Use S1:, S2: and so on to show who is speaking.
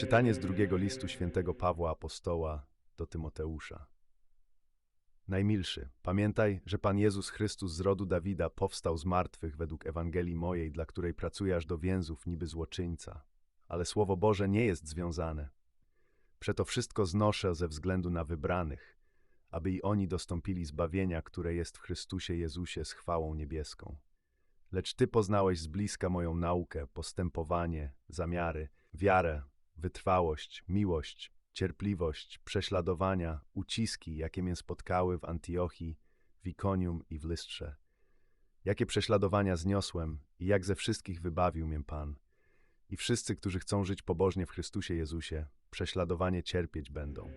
S1: Czytanie z drugiego listu świętego Pawła Apostoła do Tymoteusza. Najmilszy, pamiętaj, że Pan Jezus Chrystus z rodu Dawida powstał z martwych według Ewangelii mojej, dla której pracuję aż do więzów niby złoczyńca. Ale Słowo Boże nie jest związane. Przeto wszystko znoszę ze względu na wybranych, aby i oni dostąpili zbawienia, które jest w Chrystusie Jezusie z chwałą niebieską. Lecz Ty poznałeś z bliska moją naukę, postępowanie, zamiary, wiarę, wytrwałość, miłość, cierpliwość, prześladowania, uciski, jakie mnie spotkały w Antiochii, w Ikonium i w Lystrze. Jakie prześladowania zniosłem i jak ze wszystkich wybawił mnie Pan. I wszyscy, którzy chcą żyć pobożnie w Chrystusie Jezusie, prześladowanie cierpieć będą.